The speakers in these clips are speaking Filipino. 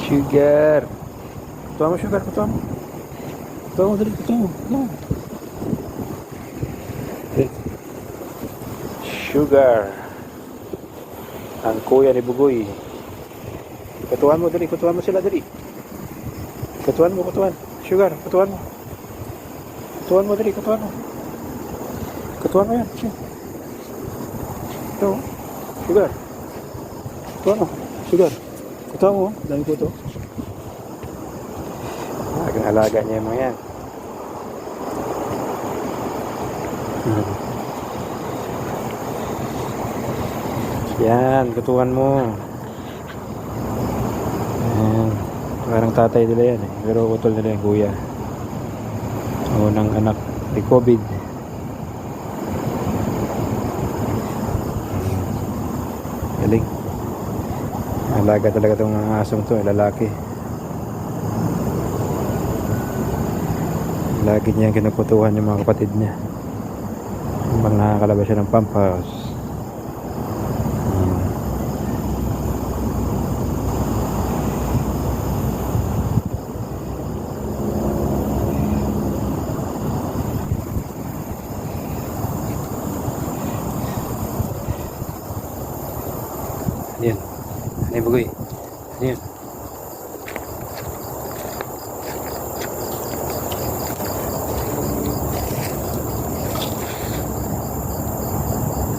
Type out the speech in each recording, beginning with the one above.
Sugar. Kutuan mo, sugar. Kutuan mo. Kutuan mo, dali. Kutuan mo. Kutuan mo. Sugar. Ang kuya ni Bugoy. Kutuan mo, dali. Kutuan mo sila, dali. Kutuan mo, kutuan. Sugar, kutuan mo. Kutuan mo, dali. Kutuan mo. Kutuan mo yan. Ito. Sugar. Kutuan mo. Sugar. Kutuan mo. Dami ko ito. Alaga niya yung mga yan. Yan, kutuan mo. Yan. Parang tatay nila yan eh. Pero utol nila yung kuya. Unang anak ni COVID. Galing. Alaga talaga itong mga asong to, lalaki. Lagi niya kinukutuhan yung mga kapatid niya habang nakakalabas siya ng pampers. Yan. Ano yung Bugoy? Ano yun?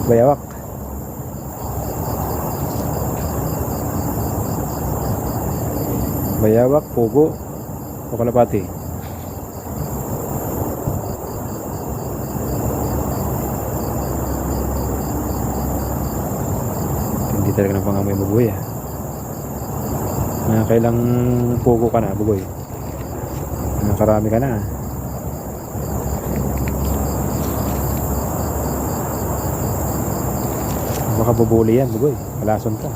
Bayawak. Bayawak, pugo, o kalapati. Hindi talaga ng pangamoy Bugoy ah. Kailang pugo ka na Bugoy? Karami ka na. Baka bubuli yan Bugoy, kalason ka.